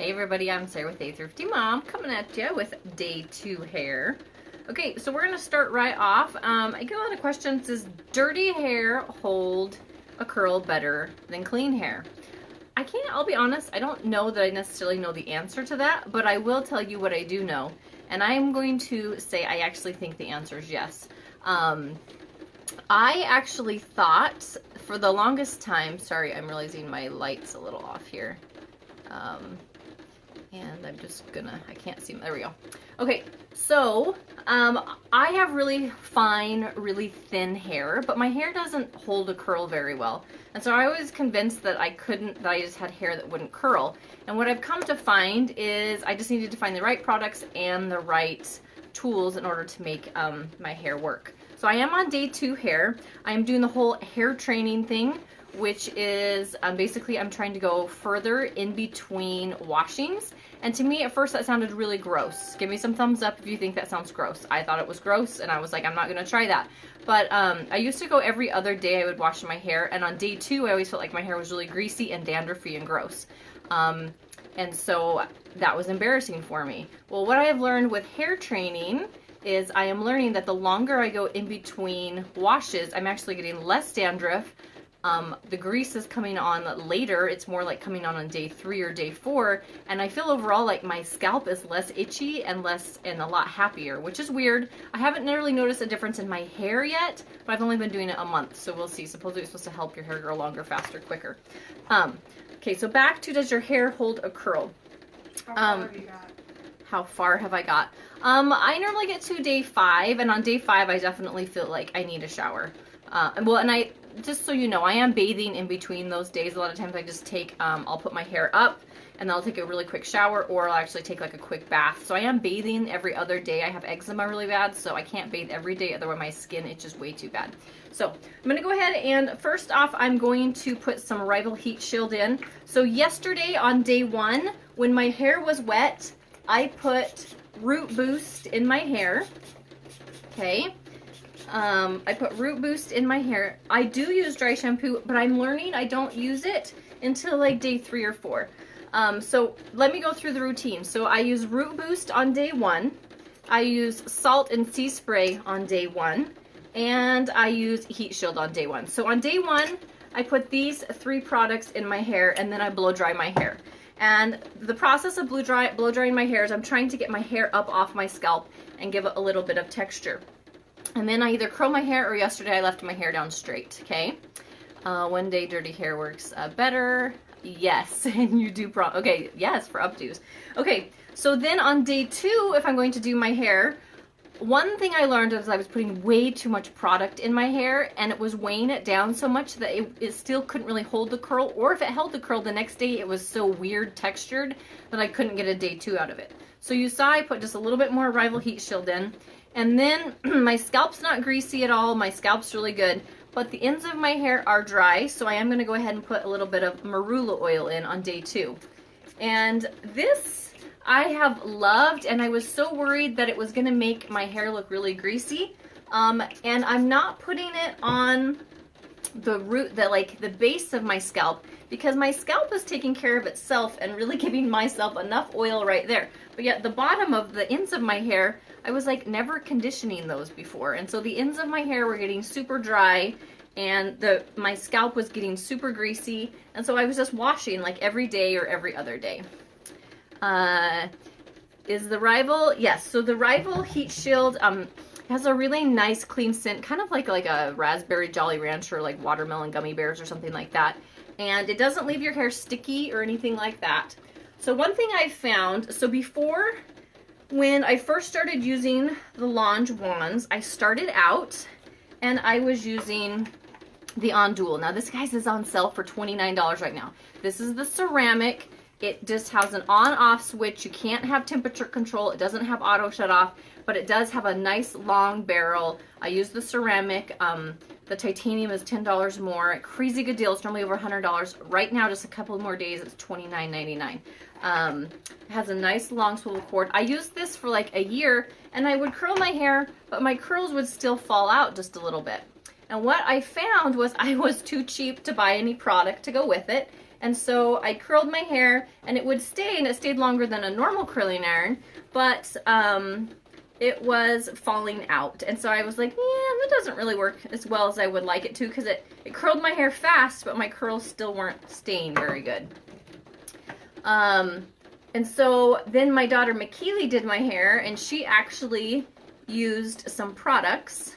Hey everybody, I'm Sarah with A Thrifty Mom, coming at you with day 2 hair. Okay, so we're gonna start right off. I get a lot of questions, does dirty hair hold a curl better than clean hair? I'll be honest, I don't know that I necessarily know the answer to that, but I will tell you what I do know. And I am going to say I actually think the answer is yes. I actually thought for the longest time, sorry, I'm realizing my light's a little off here. And I'm just gonna, I can't see, there we go. Okay, so I have really fine, really thin hair, but my hair doesn't hold a curl very well. And so I was convinced that I just had hair that wouldn't curl. And what I've come to find is I just needed to find the right products and the right tools in order to make my hair work. So I am on day 2 hair. I am doing the whole hair training thing, which is basically I'm trying to go further in between washings. And to me at first that sounded really gross. Give me some thumbs up if you think that sounds gross. I thought it was gross and I was like, I'm not gonna try that. But I used to go every other day I would wash my hair, and on day 2 I always felt like my hair was really greasy and dandruffy and gross. And so that was embarrassing for me. Well, what I have learned with hair training is I am learning that the longer I go in between washes, I'm actually getting less dandruff. The grease is coming on later. It's more like coming on day 3 or day 4, and I feel overall like my scalp is less itchy and a lot happier, which is weird. I haven't really noticed a difference in my hair yet, but I've only been doing it a month, so we'll see. Supposedly it's supposed to help your hair grow longer, faster, quicker. Okay, so back to, does your hair hold a curl? How far have you got? How far have I got? I normally get to day 5, and on day 5 I definitely feel like I need a shower. Just so you know, I am bathing in between those days. A lot of times I just take, I'll put my hair up and then I'll take a really quick shower, or I'll actually take like a quick bath. So I am bathing every other day. I have eczema really bad, so I can't bathe every day, otherwise my skin itches way too bad. So I'm gonna go ahead and first off, I'm going to put some Rival Heat Shield in. So yesterday on day 1, when my hair was wet, I put Root Boost in my hair, okay? I put Root Boost in my hair. I do use dry shampoo, but I'm learning I don't use it until like day 3 or 4. So let me go through the routine. So I use Root Boost on day 1. I use Salt and Sea Spray on day 1. And I use Heat Shield on day 1. So on day 1, I put these 3 products in my hair, and then I blow dry my hair. And the process of blow drying my hair is I'm trying to get my hair up off my scalp and give it a little bit of texture. And then I either curl my hair, or yesterday I left my hair down straight, okay? One day dirty hair works better. Yes, and you do okay, yes, for updos. Okay, so then on day 2, if I'm going to do my hair, one thing I learned is I was putting way too much product in my hair, and it was weighing it down so much that it still couldn't really hold the curl, or if it held the curl the next day, it was so weird textured that I couldn't get a day 2 out of it. So you saw I put just a little bit more Rival Heat Shield in. And then my scalp's not greasy at all. My scalp's really good, but the ends of my hair are dry. So I am going to go ahead and put a little bit of marula oil in on day 2. And this I have loved, and I was so worried that it was going to make my hair look really greasy. And I'm not putting it on the base of my scalp, because my scalp is taking care of itself and really giving myself enough oil right there. But yet the bottom of the ends of my hair, I was like never conditioning those before. And so the ends of my hair were getting super dry, and my scalp was getting super greasy. And so I was just washing like every day or every other day. Is the Rival, yes, so the Rival Heat Shield has a really nice clean scent, kind of like a raspberry Jolly Rancher, or like watermelon gummy bears or something like that. And it doesn't leave your hair sticky or anything like that. So one thing I found, so before, when I first started using the Lange wands, I started out and I was using the Ondule. Now this, guys, is on sale for $29 right now. This is the ceramic. It just has an on-off switch. You can't have temperature control. It doesn't have auto shut off, but it does have a nice long barrel. I use the ceramic. The titanium is $10 more. Crazy good deal. It's normally over $100. Right now, just a couple more days, it's $29.99. It has a nice long swivel cord. I used this for like a year, and I would curl my hair, but my curls would still fall out just a little bit. And what I found was I was too cheap to buy any product to go with it. And so I curled my hair, and it would stay, and it stayed longer than a normal curling iron, but it was falling out. And so I was like, yeah, that doesn't really work as well as I would like it to, because it curled my hair fast, but my curls still weren't staying very good. And so then my daughter McKeely did my hair, and she actually used some products,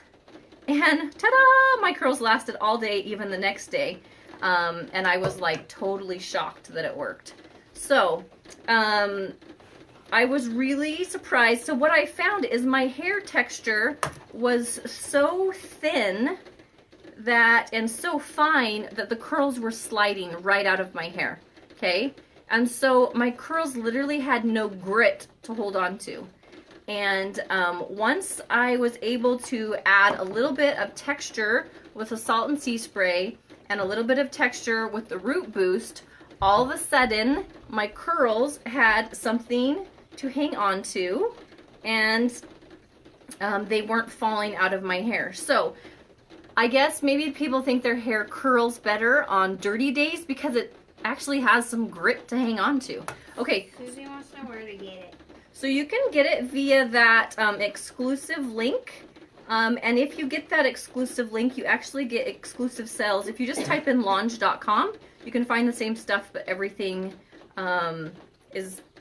and ta-da! My curls lasted all day, even the next day. And I was like totally shocked that it worked. So, I was really surprised. So what I found is my hair texture was so thin that, and so fine, that the curls were sliding right out of my hair, okay? And so my curls literally had no grit to hold on to. And once I was able to add a little bit of texture with a salt and sea spray and a little bit of texture with the root boost, all of a sudden my curls had something to hang on to, and they weren't falling out of my hair. So I guess maybe people think their hair curls better on dirty days because it actually has some grit to hang on to. Okay. Susie wants to know where to get it. So you can get it via that exclusive link. And if you get that exclusive link, you actually get exclusive sales. If you just type in Lange.com, you can find the same stuff, but everything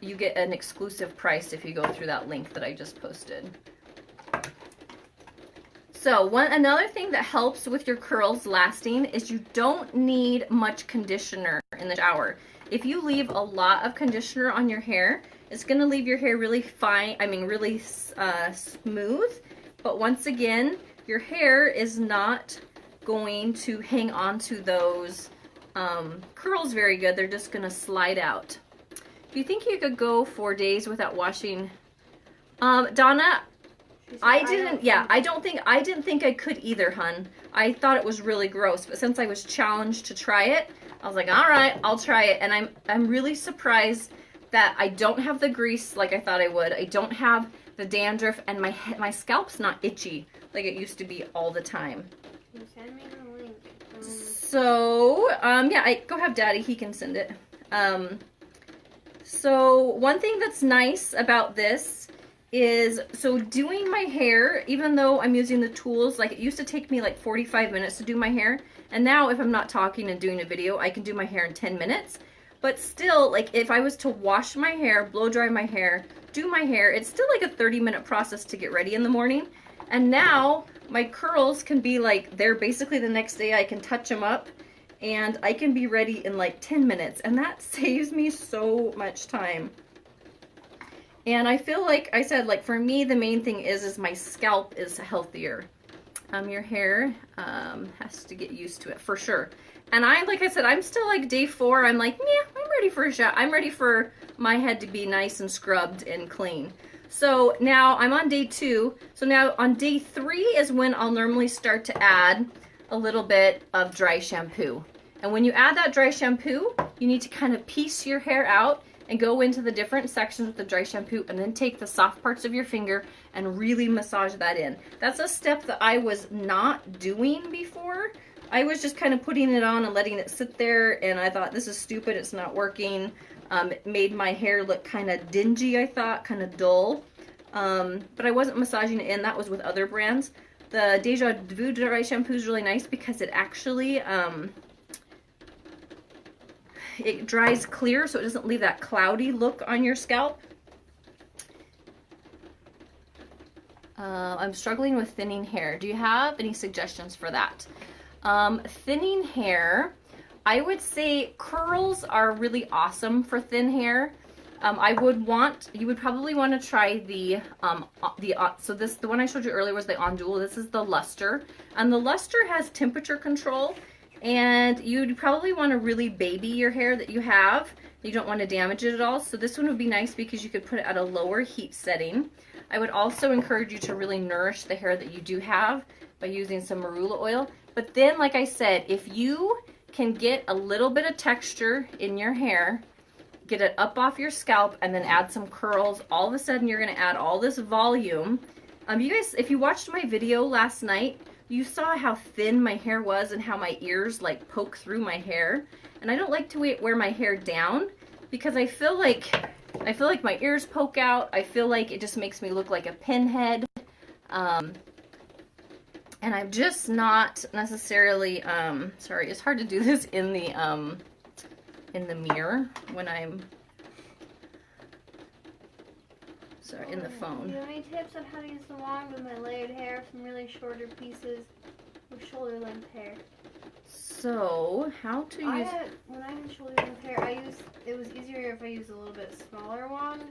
you get an exclusive price if you go through that link that I just posted. So another thing that helps with your curls lasting is you don't need much conditioner in the shower. If you leave a lot of conditioner on your hair, it's going to leave your hair really fine, really smooth. But once again, your hair is not going to hang on to those curls very good. They're just going to slide out. Do you think you could go 4 days without washing? Donna, I didn't think I could either, hun. I thought it was really gross, but since I was challenged to try it, I was like, all right, I'll try it. And I'm really surprised that I don't have the grease like I thought I would. I don't have the dandruff, and my scalp's not itchy like it used to be all the time. Send me the link. So, yeah, go have Daddy. He can send it. So one thing that's nice about this is, so doing my hair, even though I'm using the tools, like it used to take me like 45 minutes to do my hair, and now if I'm not talking and doing a video, I can do my hair in 10 minutes. But still, like if I was to wash my hair, blow dry my hair, do my hair, it's still like a 30-minute process to get ready in the morning. And now my curls can be like, they're basically the next day. I can touch them up and I can be ready in like 10 minutes. And that saves me so much time. And I feel like I said, like for me, the main thing is my scalp is healthier. Your hair has to get used to it for sure. And like I said, I'm still like day 4. I'm like, yeah, I'm ready for a shower. I'm ready for my head to be nice and scrubbed and clean. So now I'm on day 2. So now on day 3 is when I'll normally start to add a little bit of dry shampoo. And when you add that dry shampoo, you need to kind of piece your hair out and go into the different sections with the dry shampoo, and then take the soft parts of your finger and really massage that in. That's a step that I was not doing before. I was just kind of putting it on and letting it sit there, and I thought, this is stupid, it's not working. It made my hair look kind of dingy, I thought, kind of dull. But I wasn't massaging it in. That was with other brands. The Deja Vu dry shampoo is really nice because it actually it dries clear, so it doesn't leave that cloudy look on your scalp. I'm struggling with thinning hair. Do you have any suggestions for that? Thinning hair, I would say curls are really awesome for thin hair. You would probably want to try the one I showed you earlier was the Ondule. This is the Lustre, and the Lustre has temperature control, and you'd probably want to really baby your hair that you have. You don't want to damage it at all, so this one would be nice because you could put it at a lower heat setting. I would also encourage you to really nourish the hair that you do have by using some marula oil. But then, like I said, if you can get a little bit of texture in your hair, get it up off your scalp, and then add some curls, all of a sudden you're going to add all this volume. You guys, if you watched my video last night you saw how thin my hair was and how my ears like poke through my hair. And I don't like to wear my hair down because I feel like my ears poke out. I feel like it just makes me look like a pinhead. And I'm just not necessarily, sorry, it's hard to do this in the mirror when I'm, sorry, in the phone. Do you have any tips on how to use the wand with my layered hair, some really shorter pieces with shoulder length hair? So, how to use... When I had shoulder length hair, it was easier if I used a little bit smaller wand,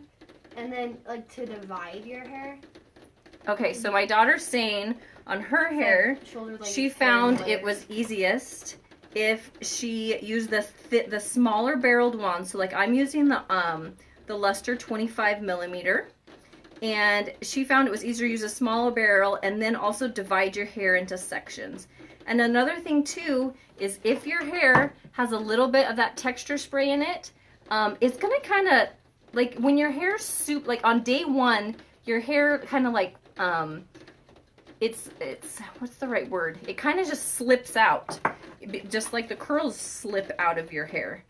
and then like to divide your hair. Okay, so my daughter's saying on her hair, she found it was easiest if she used the smaller barreled wand. So like I'm using the Lustre 25 millimeter, and she found it was easier to use a smaller barrel and then also divide your hair into sections. And another thing too is if your hair has a little bit of that texture spray in it, it's gonna kind of like when your hair's like on day one, your hair kind of like it's what's the right word? It kind of just slips out, just like the curls slip out of your hair.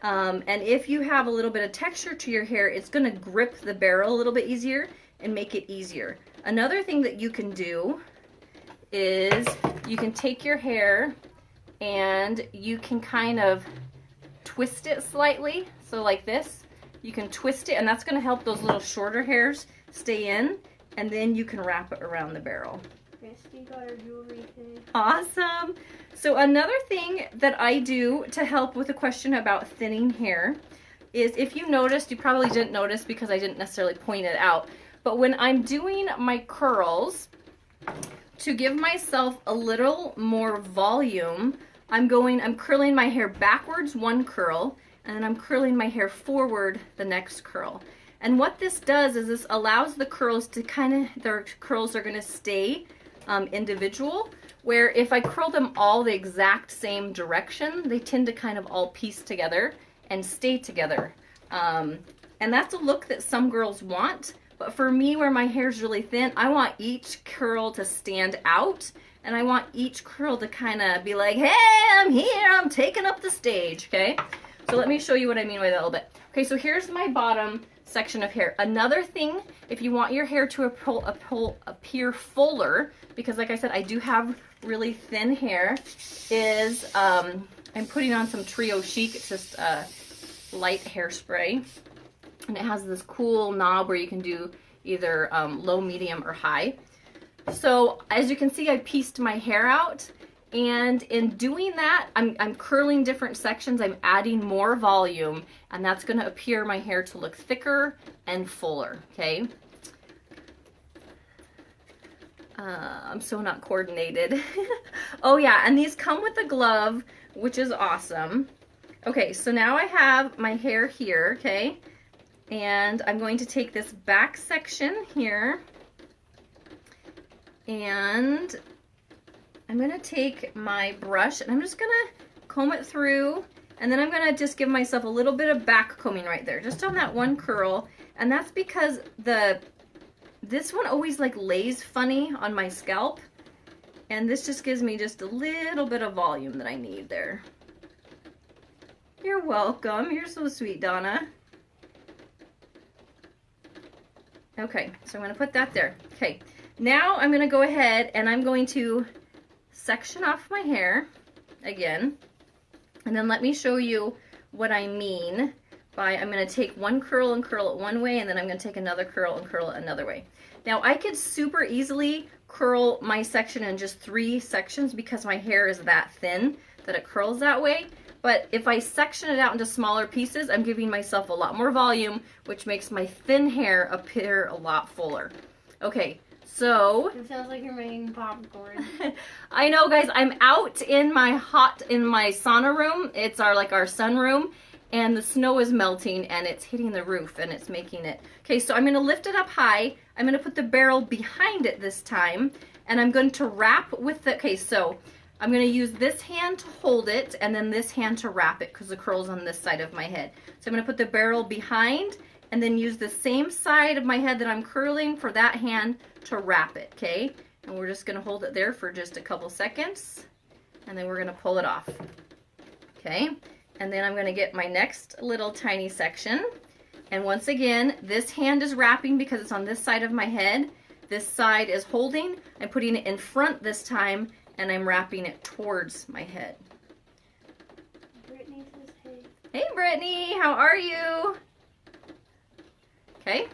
And if you have a little bit of texture to your hair, it's gonna grip the barrel a little bit easier and make it easier. Another thing that you can do is you can take your hair and you can kind of twist it slightly. So like this, you can twist it, and that's gonna help those little shorter hairs stay in, and then you can wrap it around the barrel. Christy got her jewelry today. Awesome. So another thing that I do to help with the question about thinning hair is, if you noticed, you probably didn't notice because I didn't necessarily point it out, but when I'm doing my curls, to give myself a little more volume, I'm curling my hair backwards one curl, and then I'm curling my hair forward the next curl. And what this does is this allows the curls to their curls are gonna stay individual, where if I curl them all the exact same direction, they tend to kind of all piece together and stay together. And that's a look that some girls want, but for me, where my hair's really thin, I want each curl to stand out, and I want each curl to kind of be like, hey, I'm here, I'm taking up the stage, okay? So let me show you what I mean by that a little bit. Okay, so here's my bottom section of hair. Another thing, if you want your hair to appear fuller, because like I said, I do have really thin hair, is I'm putting on some Trio Chic. It's just light hairspray, and it has this cool knob where you can do either low, medium, or high. So as you can see, I pieced my hair out, and in doing that, I'm curling different sections. I'm adding more volume, and that's going to appear my hair to look thicker and fuller, okay? I'm so not coordinated. Oh yeah, and these come with a glove, which is awesome. Okay, so now I have my hair here, okay? And I'm going to take this back section here, and I'm going to take my brush, and I'm just going to comb it through, and then I'm going to just give myself a little bit of back combing right there, just on that one curl. And that's because this one always like lays funny on my scalp, and this just gives me just a little bit of volume that I need there. You're welcome. You're so sweet, Donna. Okay, so I'm going to put that there. Okay, now I'm going to go ahead and I'm going to section off my hair again, and then let me show you what I mean by I'm going to take one curl and curl it one way, and then I'm going to take another curl and curl it another way. Now I could super easily curl my section in just 3 sections because my hair is that thin that it curls that way. But if I section it out into smaller pieces, I'm giving myself a lot more volume, which makes my thin hair appear a lot fuller. Okay, so... It sounds like you're making popcorn. I know, guys, I'm out in my sauna room. It's our sunroom, and the snow is melting, and it's hitting the roof, and it's making it... Okay, so I'm going to lift it up high. I'm going to put the barrel behind it this time, and I'm going to wrap with the... Okay, so... I'm going to use this hand to hold it, and then this hand to wrap it because the curl's on this side of my head. So I'm going to put the barrel behind, and then use the same side of my head that I'm curling for that hand to wrap it, okay? And we're just gonna hold it there for just a couple seconds, and then we're gonna pull it off. Okay, and then I'm gonna get my next little tiny section. And once again, this hand is wrapping because it's on this side of my head. This side is holding. I'm putting it in front this time, and I'm wrapping it towards my head. Brittany says hey. Hey Brittany, how are you? Okay,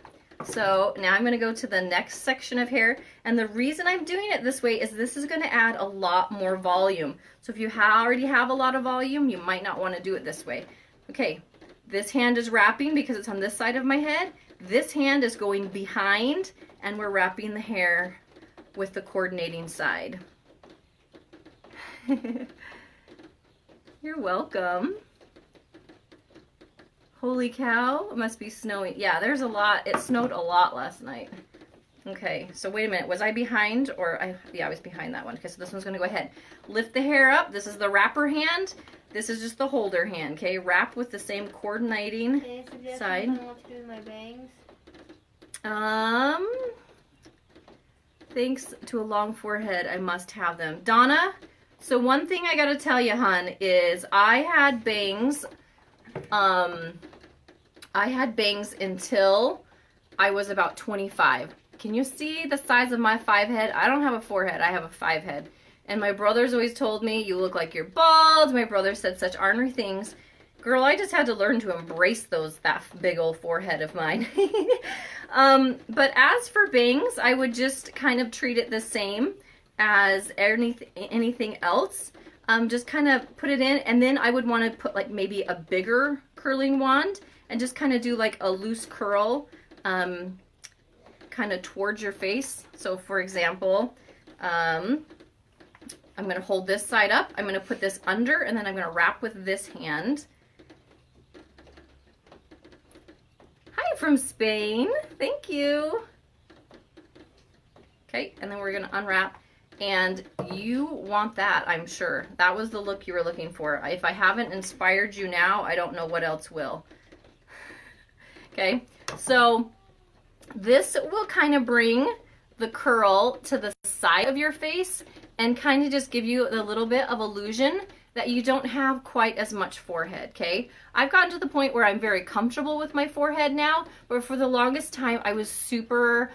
so now I'm going to go to the next section of hair, and the reason I'm doing it this way is this is going to add a lot more volume. So if you already have a lot of volume, you might not want to do it this way. Okay, this hand is wrapping because it's on this side of my head. This hand is going behind, and we're wrapping the hair with the coordinating side. You're welcome. Holy cow, it must be snowing. Yeah, there's a lot. It snowed a lot last night. Okay, so wait a minute. Was I behind or yeah, I was behind that one. Okay, so this one's going to go ahead. Lift the hair up. This is the wrapper hand. This is just the holder hand, okay? Wrap with the same coordinating side. I want to do my bangs. Thanks to a long forehead, I must have them. Donna, so one thing I got to tell you, hon, is I had bangs until I was about 25. Can you see the size of my 5 head? I don't have a 4 head, I have a 5 head. And my brothers always told me, you look like you're bald. My brother said such ornery things. Girl, I just had to learn to embrace that big old forehead of mine. But as for bangs, I would just kind of treat it the same as anything else. Just kind of put it in, and then I would want to put like maybe a bigger curling wand and just kind of do like a loose curl kind of towards your face. So for example, I'm going to hold this side up, I'm going to put this under, and then I'm going to wrap with this hand. Hi from Spain, thank you. Okay, and then we're going to unwrap. And you want that, I'm sure. That was the look you were looking for. If I haven't inspired you now, I don't know what else will. Okay, so this will kind of bring the curl to the side of your face and kind of just give you a little bit of illusion that you don't have quite as much forehead, okay? I've gotten to the point where I'm very comfortable with my forehead now, but for the longest time I was super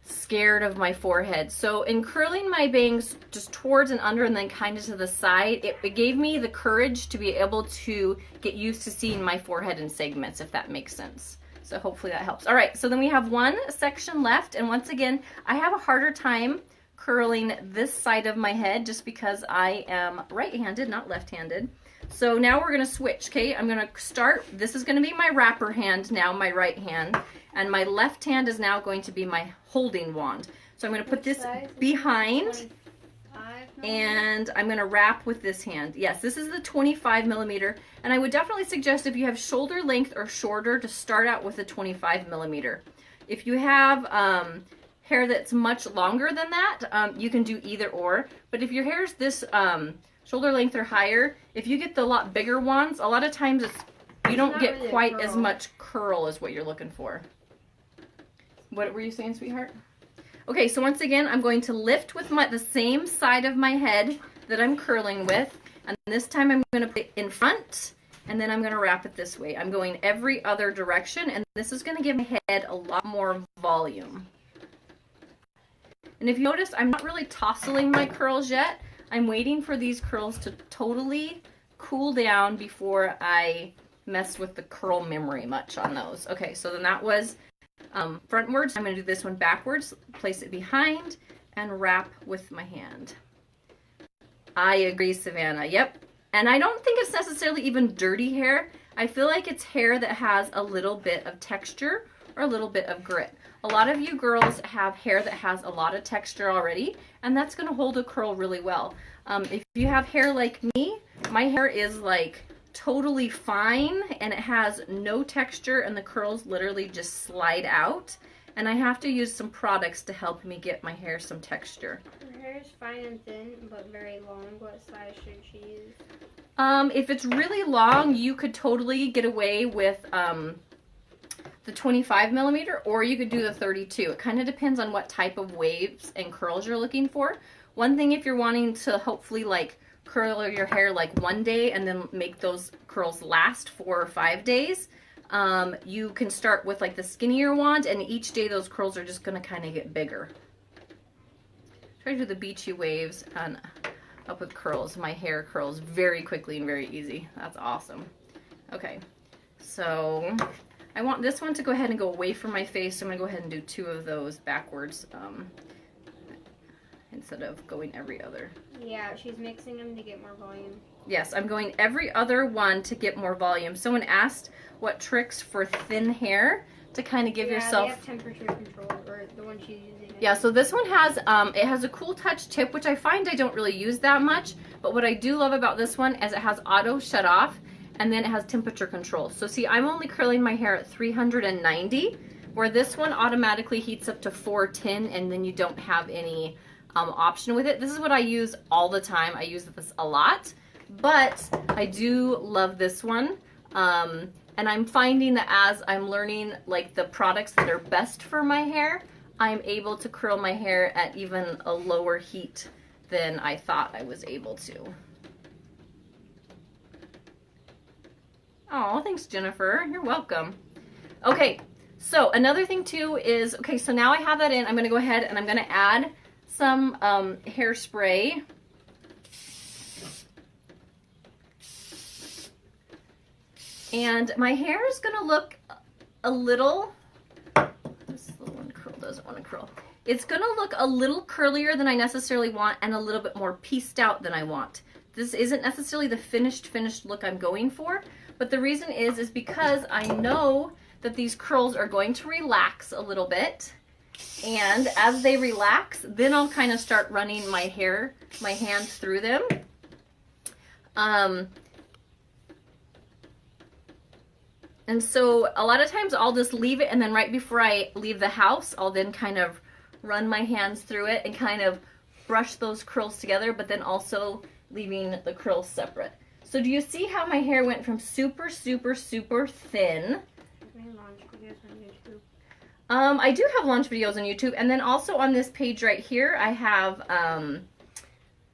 scared of my forehead. So in curling my bangs just towards and under and then kind of to the side, it gave me the courage to be able to get used to seeing my forehead in segments, if that makes sense. So hopefully that helps. All right, so then we have one section left, and once again, I have a harder time curling this side of my head just because I am right-handed, not left-handed. So now we're gonna switch, okay? I'm gonna start, this is gonna be my wrapper hand now, my right hand, and my left hand is now going to be my holding wand. So I'm gonna put this behind, and I'm gonna wrap with this hand. Yes, this is the 25 millimeter, and I would definitely suggest if you have shoulder length or shorter to start out with a 25 millimeter. If you have hair that's much longer than that, you can do either or, but if your hair is this shoulder length or higher, if you get the lot bigger ones, a lot of times you don't get really quite as much curl as what you're looking for. What were you saying, sweetheart? Okay, so once again, I'm going to lift with the same side of my head that I'm curling with, and this time I'm going to put it in front, and then I'm going to wrap it this way. I'm going every other direction, and this is going to give my head a lot more volume. And if you notice, I'm not really tousling my curls yet. I'm waiting for these curls to totally cool down before I mess with the curl memory much on those. Okay, so then that was frontwards. I'm going to do this one backwards, place it behind, and wrap with my hand. I agree, Savannah. Yep. And I don't think it's necessarily even dirty hair. I feel like it's hair that has a little bit of texture or a little bit of grit. A lot of you girls have hair that has a lot of texture already, and that's going to hold a curl really well. If you have hair like me, my hair is like totally fine and it has no texture and the curls literally just slide out, and I have to use some products to help me get my hair some texture. Her hair is fine and thin but very long. What size should she use? If it's really long, you could totally get away with the 25 millimeter, or you could do the 32. It kind of depends on what type of waves and curls you're looking for. One thing, if you're wanting to hopefully like curl your hair like one day and then make those curls last 4 or 5 days, you can start with like the skinnier wand, and each day those curls are just going to kind of get bigger. Try to do the beachy waves and up with curls. My hair curls very quickly and very easy. That's awesome. Okay, so I want this one to go ahead and go away from my face, so I'm going to go ahead and do 2 of those backwards instead of going every other. Yeah, she's mixing them to get more volume. Yes, I'm going every other one to get more volume. Someone asked what tricks for thin hair to kind of give yourself... Yeah, they have temperature control, or the one she's using. Yeah, so this one has, it has a cool touch tip, which I find I don't really use that much, but what I do love about this one is it has auto shut off, and then it has temperature control. So see, I'm only curling my hair at 390, where this one automatically heats up to 410, and then you don't have any option with it. This is what I use all the time. I use this a lot, but I do love this one. And I'm finding that as I'm learning like the products that are best for my hair, I'm able to curl my hair at even a lower heat than I thought I was able to. Oh, thanks, Jennifer. You're welcome. Okay, so another thing too is, okay, so now I have that in, I'm gonna go ahead and I'm gonna add some hairspray. And my hair is gonna look a little, this little one curl doesn't want to curl. It's gonna look a little curlier than I necessarily want and a little bit more pieced out than I want. This isn't necessarily the finished look I'm going for, but the reason is because I know that these curls are going to relax a little bit. And as they relax, then I'll kind of start running my hands through them. And so a lot of times I'll just leave it, and then right before I leave the house, I'll then kind of run my hands through it and kind of brush those curls together, but then also leaving the curls separate. So do you see how my hair went from super, super, super thin? I do have launch videos on YouTube, and then also on this page right here, I have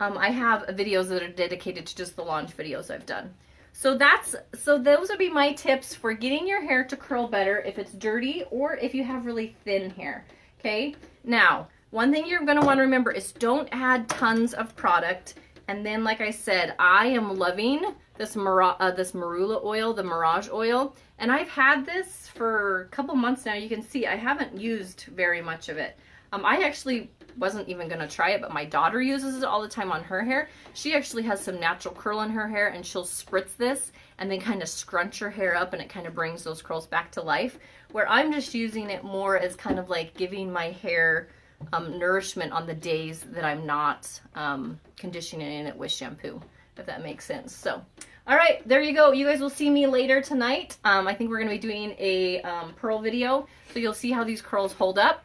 videos that are dedicated to just the launch videos I've done. So those would be my tips for getting your hair to curl better if it's dirty or if you have really thin hair. Okay. Now, one thing you're going to want to remember is don't add tons of product. And then, like I said, I am loving this marula oil, the Mirage oil, and I've had this for a couple months now. You can see I haven't used very much of it. I actually wasn't even going to try it, but my daughter uses it all the time on her hair. She actually has some natural curl in her hair, and she'll spritz this and then kind of scrunch her hair up, and it kind of brings those curls back to life, where I'm just using it more as kind of like giving my hair nourishment on the days that I'm not conditioning it with shampoo, if that makes sense. So, all right, there you go. You guys will see me later tonight. I think we're going to be doing a pearl video, so you'll see how these curls hold up.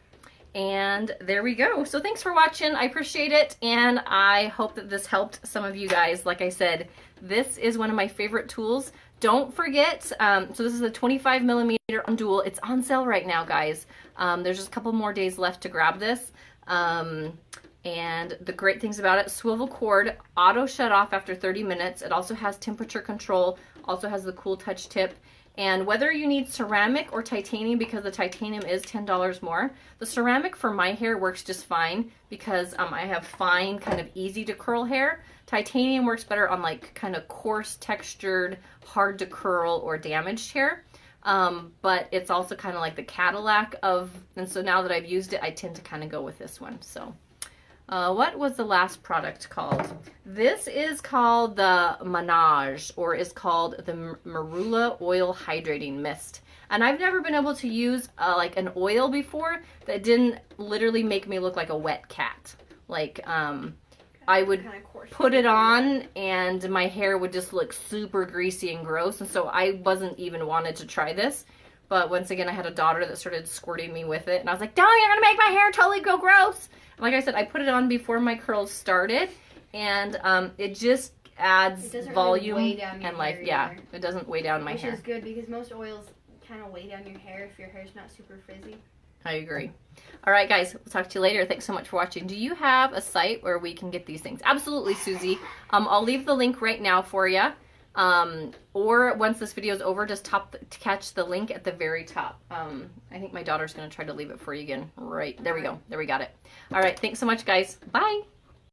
And there we go. So thanks for watching. I appreciate it, and I hope that this helped some of you guys. Like I said, this is one of my favorite tools. Don't forget, so this is a 25 millimeter Ondule. It's on sale right now, guys. There's just a couple more days left to grab this. And the great things about it, swivel cord, auto shut off after 30 minutes. It also has temperature control, also has the cool touch tip. And whether you need ceramic or titanium, because the titanium is $10 more, the ceramic for my hair works just fine because I have fine, kind of easy to curl hair. Titanium works better on like kind of coarse textured, hard to curl or damaged hair. But it's also kind of like the Cadillac of, and so now that I've used it, I tend to kind of go with this one. So what was the last product called? This is called the Lange, or is called the Marula Oil Hydrating Mist. And I've never been able to use like an oil before that didn't literally make me look like a wet cat. Like I would put it on and my hair would just look super greasy and gross. And so I wasn't even wanted to try this. But once again, I had a daughter that started squirting me with it. And I was like, no, you're going to make my hair totally go gross. And like I said, I put it on before my curls started. And it just adds volume really weigh down your and life. hair Yeah, either. it doesn't weigh down my hair. Which is good because most oils kind of weigh down your hair if your hair's not super frizzy. I agree. All right, guys, we'll talk to you later. Thanks so much for watching. Do you have a site where we can get these things? Absolutely, Susie. I'll leave the link right now for you. Or once this video is over, just catch the link at the very top. I think my daughter's going to try to leave it for you again. Right. There we go. There we got it. All right. Thanks so much, guys. Bye.